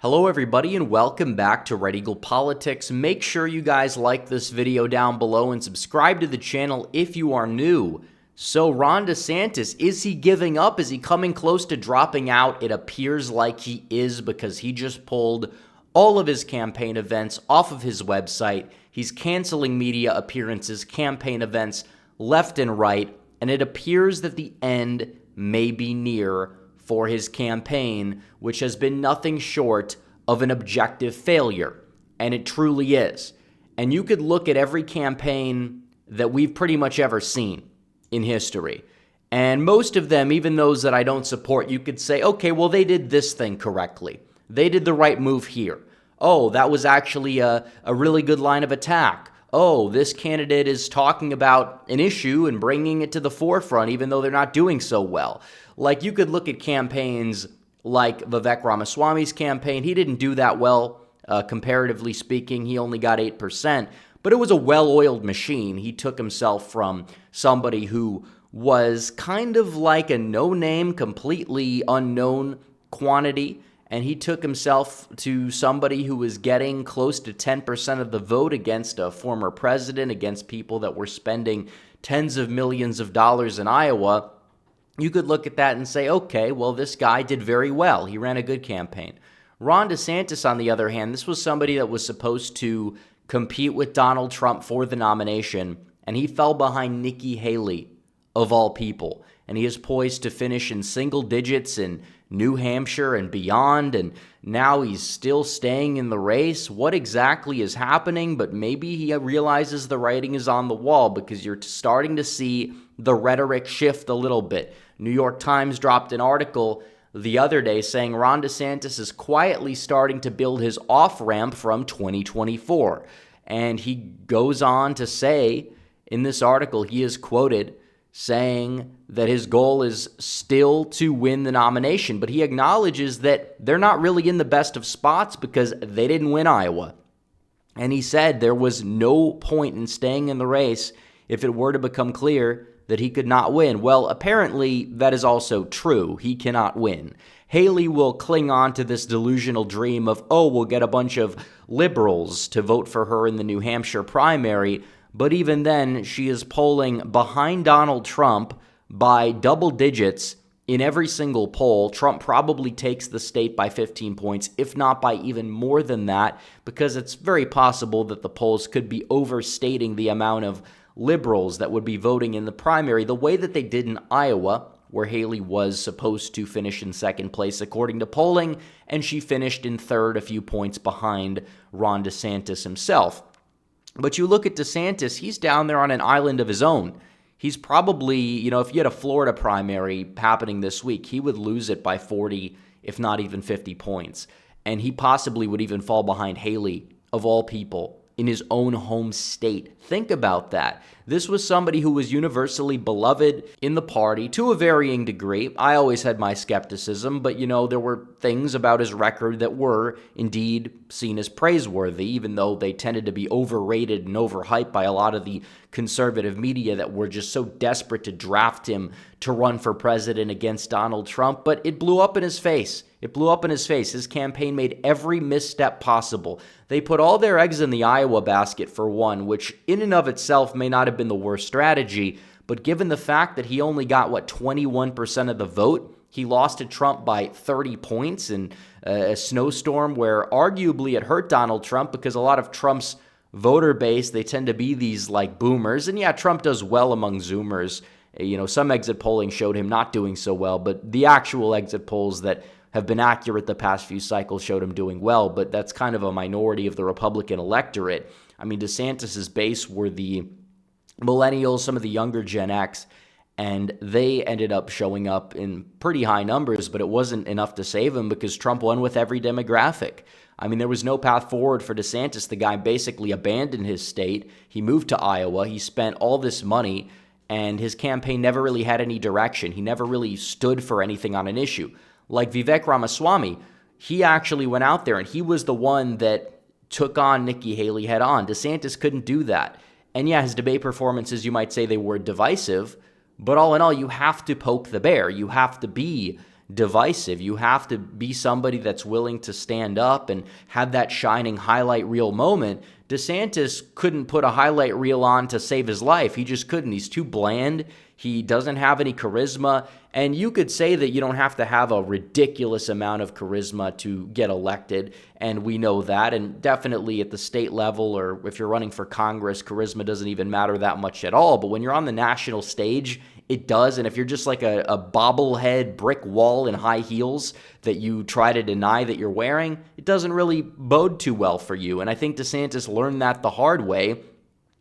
Hello everybody and welcome back to Red Eagle Politics. Make sure you guys like this video down below and subscribe to the channel if you are new. So Ron DeSantis, is he giving up? Is he coming close to dropping out? It appears like he is because he just pulled all of his campaign events off of his website. He's canceling media appearances, campaign events left and right, and it appears that the end may be near for his campaign, which has been nothing short of an objective failure, and it truly is. And you could look at every campaign that we've pretty much ever seen in history, and most of them, even those that I don't support, you could say, okay, well, they did this thing correctly. They did the right move here. Oh, that was actually a really good line of attack. Oh, this candidate is talking about an issue and bringing it to the forefront, even though they're not doing so well. Like, you could look at campaigns like Vivek Ramaswamy's campaign. He didn't do that well, comparatively speaking. He only got 8%, but it was a well-oiled machine. He took himself from somebody who was kind of like a no-name, completely unknown quantity, and he took himself to somebody who was getting close to 10% of the vote against a former president, against people that were spending tens of millions of dollars in Iowa. You could look at that and say, okay, well, this guy did very well. He ran a good campaign. Ron DeSantis, on the other hand, this was somebody that was supposed to compete with Donald Trump for the nomination, and he fell behind Nikki Haley, of all people. And he is poised to finish in single digits in New Hampshire and beyond, and now he's still staying in the race. What exactly is happening? But maybe he realizes the writing is on the wall, because you're starting to see the rhetoric shift a little bit. New York Times dropped an article the other day saying Ron DeSantis is quietly starting to build his off-ramp from 2024. And he goes on to say in this article, he is quoted saying that his goal is still to win the nomination, but he acknowledges that they're not really in the best of spots because they didn't win Iowa. And he said there was no point in staying in the race if it were to become clear that he could not win. Well, apparently that is also true. He cannot win. Haley will cling on to this delusional dream of, oh, we'll get a bunch of liberals to vote for her in the New Hampshire primary. But even then, she is polling behind Donald Trump by double digits in every single poll. Trump probably takes the state by 15 points, if not by even more than that, because it's very possible that the polls could be overstating the amount of liberals that would be voting in the primary, the way that they did in Iowa, where Haley was supposed to finish in second place according to polling, and she finished in third, a few points behind Ron DeSantis himself. But you look at DeSantis, he's down there on an island of his own. He's probably, if you had a Florida primary happening this week, he would lose it by 40, if not even 50 points. And he possibly would even fall behind Haley, of all people, in his own home state. Think about that. This was somebody who was universally beloved in the party to a varying degree. I always had my skepticism, but there were things about his record that were indeed seen as praiseworthy, even though they tended to be overrated and overhyped by a lot of the conservative media that were just so desperate to draft him to run for president against Donald Trump. But it blew up in his face. It blew up in his face. His campaign made every misstep possible. They put all their eggs in the Iowa basket, for one, which in and of itself may not have been the worst strategy, but given the fact that he only got, 21% of the vote, he lost to Trump by 30 points in a snowstorm where arguably it hurt Donald Trump, because a lot of Trump's voter base, they tend to be these boomers. And yeah, Trump does well among Zoomers. Some exit polling showed him not doing so well, but the actual exit polls that have been accurate the past few cycles showed him doing well, but that's kind of a minority of the Republican electorate. I mean, DeSantis's base were the millennials, some of the younger Gen X, and they ended up showing up in pretty high numbers, but it wasn't enough to save him because Trump won with every demographic. I mean, there was no path forward for DeSantis. The guy basically abandoned his state. He moved to Iowa. He spent all this money, and his campaign never really had any direction. He never really stood for anything on an issue. Like Vivek Ramaswamy, he actually went out there and he was the one that took on Nikki Haley head on. DeSantis couldn't do that. And yeah, his debate performances, you might say they were divisive, but all in all, you have to poke the bear. You have to be divisive. You have to be somebody that's willing to stand up and have that shining highlight reel moment. DeSantis couldn't put a highlight reel on to save his life. He just couldn't. He's too bland. He doesn't have any charisma. And you could say that you don't have to have a ridiculous amount of charisma to get elected, and we know that. And definitely at the state level, or if you're running for Congress, charisma doesn't even matter that much at all. But when you're on the national stage, it does. And if you're just like a bobblehead brick wall in high heels that you try to deny that you're wearing, it doesn't really bode too well for you. And I think DeSantis learned that the hard way.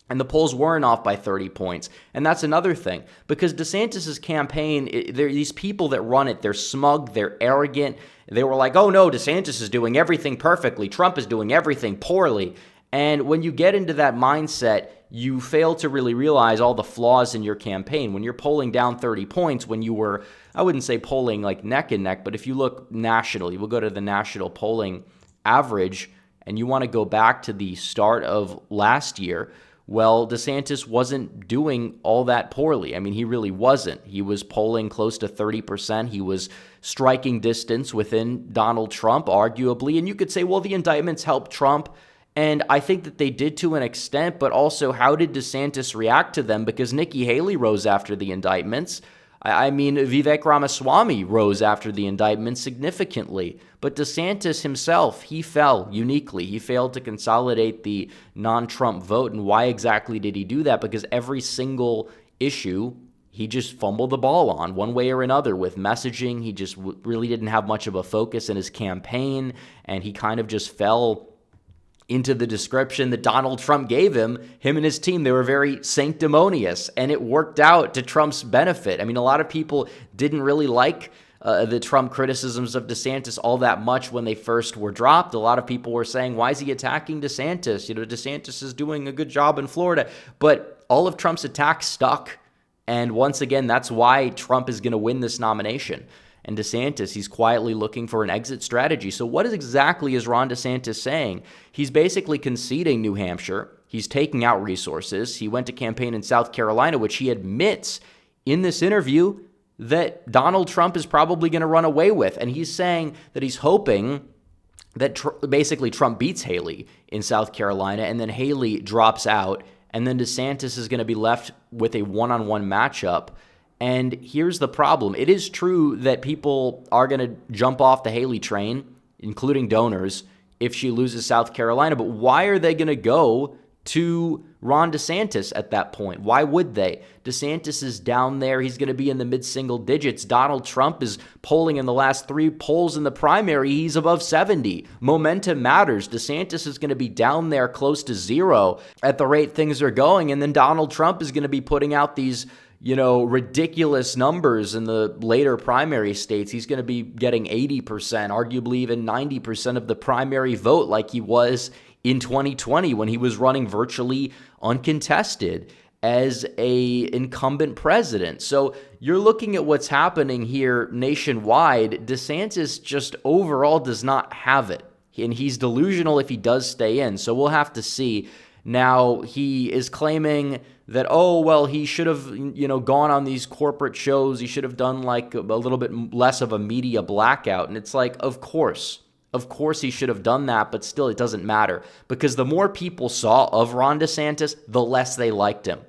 And the polls weren't off by 30 points. And that's another thing, because DeSantis's campaign, these people that run it, they're smug, they're arrogant. They were like, oh no, DeSantis is doing everything perfectly. Trump is doing everything poorly. And when you get into that mindset, you fail to really realize all the flaws in your campaign. When you're polling down 30 points, when you were, I wouldn't say polling like neck and neck, but if you look nationally, we'll go to the national polling average, and you want to go back to the start of last year, well, DeSantis wasn't doing all that poorly. I mean, he really wasn't. He was polling close to 30%. He was striking distance within Donald Trump, arguably. And you could say, well, the indictments helped Trump. And I think that they did to an extent, but also how did DeSantis react to them? Because Nikki Haley rose after the indictments. I mean, Vivek Ramaswamy rose after the indictment significantly. But DeSantis himself, he fell uniquely. He failed to consolidate the non-Trump vote. And why exactly did he do that? Because every single issue, he just fumbled the ball on one way or another with messaging. He just really didn't have much of a focus in his campaign. And he kind of just fell into the description that Donald Trump gave him and his team. They were very sanctimonious, and it worked out to Trump's benefit. I mean, a lot of people didn't really like the Trump criticisms of DeSantis all that much when they first were dropped. A lot of people were saying, why is he attacking DeSantis? You know, DeSantis is doing a good job in Florida. But all of Trump's attacks stuck. And once again, that's why Trump is going to win this nomination. And DeSantis, he's quietly looking for an exit strategy. So what exactly is Ron DeSantis saying? He's basically conceding New Hampshire. He's taking out resources. He went to campaign in South Carolina, which he admits in this interview that Donald Trump is probably going to run away with. And he's saying that he's hoping that basically Trump beats Haley in South Carolina, and then Haley drops out, and then DeSantis is going to be left with a one-on-one matchup. And here's the problem. It is true that people are going to jump off the Haley train, including donors, if she loses South Carolina. But why are they going to go to Ron DeSantis at that point? Why would they? DeSantis is down there. He's going to be in the mid-single digits. Donald Trump is polling in the last 3 polls in the primary. He's above 70. Momentum matters. DeSantis is going to be down there close to 0 at the rate things are going. And then Donald Trump is going to be putting out these ridiculous numbers in the later primary states. He's going to be getting 80%, arguably even 90% of the primary vote like he was in 2020 when he was running virtually uncontested as a incumbent president. So you're looking at what's happening here nationwide. DeSantis just overall does not have it. And he's delusional if he does stay in. So we'll have to see. Now, he is claiming that, he should have, gone on these corporate shows. He should have done like a little bit less of a media blackout. And it's like, of course he should have done that, but still it doesn't matter, because the more people saw of Ron DeSantis, the less they liked him.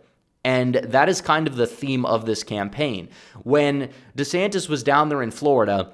And that is kind of the theme of this campaign. When DeSantis was down there in Florida,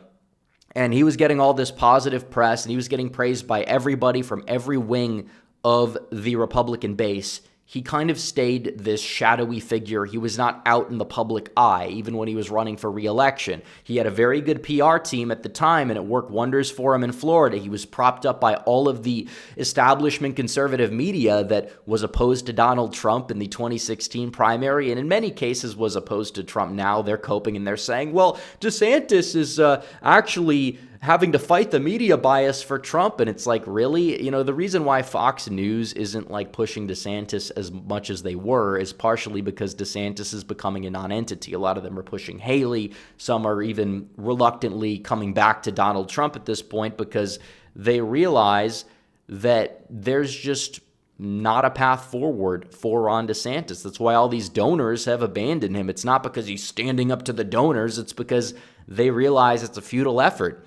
and he was getting all this positive press, and he was getting praised by everybody from every wing of the Republican base, he kind of stayed this shadowy figure. He was not out in the public eye, even when he was running for re-election. He had a very good PR team at the time, and it worked wonders for him in Florida. He was propped up by all of the establishment conservative media that was opposed to Donald Trump in the 2016 primary, and in many cases was opposed to Trump now. They're coping and they're saying, well, DeSantis is actually having to fight the media bias for Trump. And it's like, really? The reason why Fox News isn't like pushing DeSantis as much as they were is partially because DeSantis is becoming a non-entity. A lot of them are pushing Haley. Some are even reluctantly coming back to Donald Trump at this point because they realize that there's just not a path forward for Ron DeSantis. That's why all these donors have abandoned him. It's not because he's standing up to the donors. It's because they realize it's a futile effort.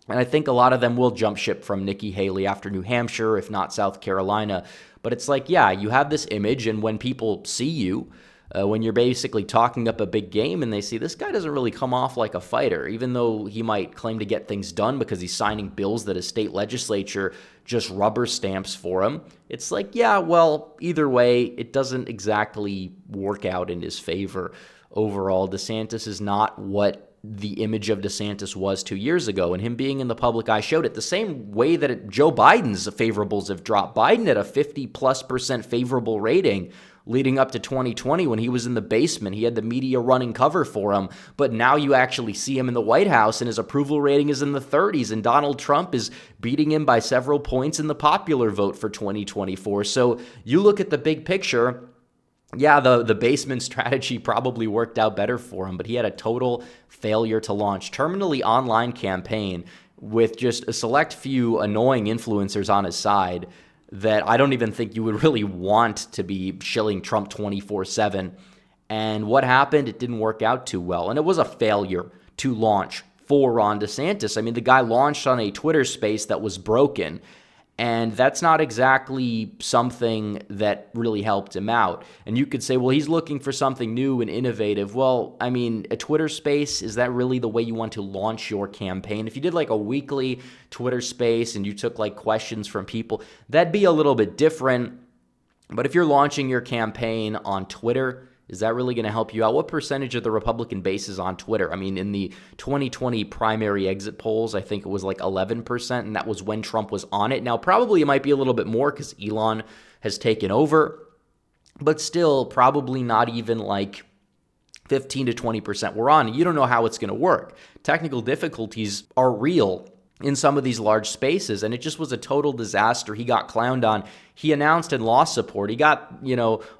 And I think a lot of them will jump ship from Nikki Haley after New Hampshire, if not South Carolina. But it's like, yeah, you have this image, and when people see you, when you're basically talking up a big game and they see this guy doesn't really come off like a fighter, even though he might claim to get things done because he's signing bills that his state legislature just rubber stamps for him. It's like, yeah, well, either way, it doesn't exactly work out in his favor overall. DeSantis is not what the image of DeSantis was 2 years ago, and him being in the public eye showed it the same way that Joe Biden's favorables have dropped. Biden had a 50+% favorable rating leading up to 2020 when he was in the basement. He had the media running cover for him, but now you actually see him in the White House and his approval rating is in the 30s, and Donald Trump is beating him by several points in the popular vote for 2024. So you look at the big picture, yeah, the basement strategy probably worked out better for him, but he had a total failure to launch. Terminally online campaign with just a select few annoying influencers on his side that I don't even think you would really want to be shilling Trump 24/7. And what happened? It didn't work out too well. And it was a failure to launch for Ron DeSantis. I mean, the guy launched on a Twitter space that was broken. And that's not exactly something that really helped him out. And you could say, well, he's looking for something new and innovative. Well, I mean, a Twitter space, is that really the way you want to launch your campaign? If you did like a weekly Twitter space and you took like questions from people, that'd be a little bit different. But if you're launching your campaign on Twitter, is that really going to help you out? What percentage of the Republican base is on Twitter? I mean, in the 2020 primary exit polls, I think it was like 11%, and that was when Trump was on it. Now, probably it might be a little bit more because Elon has taken over, but still probably not even like 15 to 20% were on. You don't know how it's going to work. Technical difficulties are real in some of these large spaces, and it just was a total disaster. He got clowned on. He announced and lost support. He got,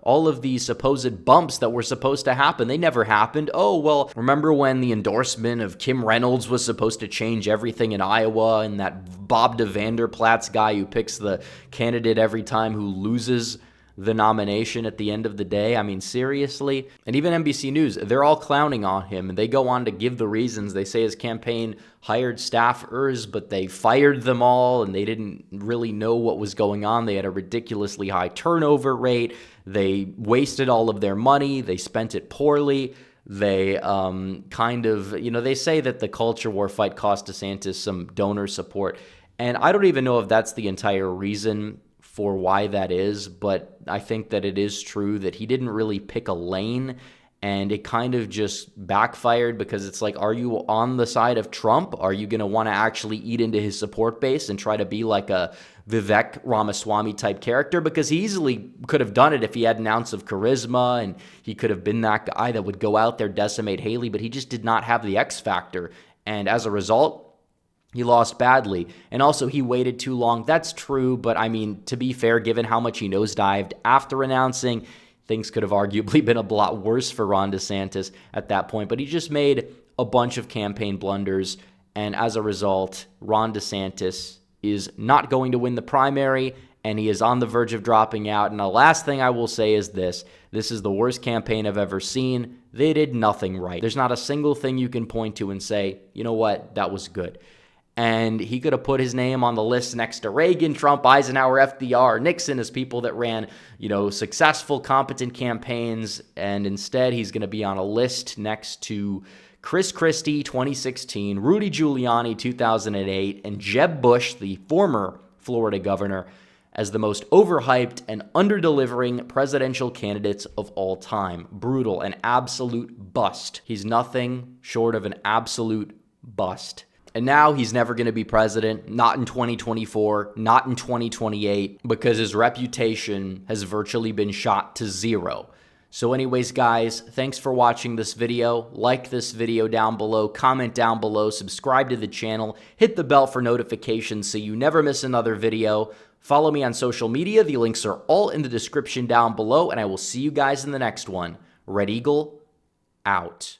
all of these supposed bumps that were supposed to happen. They never happened. Oh, well, remember when the endorsement of Kim Reynolds was supposed to change everything in Iowa, and that Bob DeVanderplatz guy who picks the candidate every time who loses the nomination at the end of the day? I mean, seriously? And even NBC News, they're all clowning on him, and they go on to give the reasons. They say his campaign hired staffers, but they fired them all, and they didn't really know what was going on. They had a ridiculously high turnover rate. They wasted all of their money. They spent it poorly. They they say that the culture war fight cost DeSantis some donor support, and I don't even know if that's the entire reason for why that is, but I think that it is true that he didn't really pick a lane, and it kind of just backfired because it's like, are you on the side of Trump? Are you going to want to actually eat into his support base and try to be like a Vivek Ramaswamy type character? Because he easily could have done it if he had an ounce of charisma, and he could have been that guy that would go out there, decimate Haley, but he just did not have the X factor. And as a result, he lost badly. And also, he waited too long. That's true, but I mean, to be fair, given how much he nosedived after announcing, things could have arguably been a lot worse for Ron DeSantis at that point. But he just made a bunch of campaign blunders, and as a result, Ron DeSantis is not going to win the primary, and he is on the verge of dropping out. And the last thing I will say is this is the worst campaign I've ever seen. They did nothing right. There's not a single thing you can point to and say, you know what, that was good. And he could have put his name on the list next to Reagan, Trump, Eisenhower, FDR, Nixon as people that ran, successful, competent campaigns. And instead, he's going to be on a list next to Chris Christie, 2016, Rudy Giuliani, 2008, and Jeb Bush, the former Florida governor, as the most overhyped and under-delivering presidential candidates of all time. Brutal, an absolute bust. He's nothing short of an absolute bust. And now he's never going to be president, not in 2024, not in 2028, because his reputation has virtually been shot to zero. So anyways, guys, thanks for watching this video. Like this video down below, comment down below, subscribe to the channel, hit the bell for notifications so you never miss another video. Follow me on social media. The links are all in the description down below, and I will see you guys in the next one. Red Eagle, out.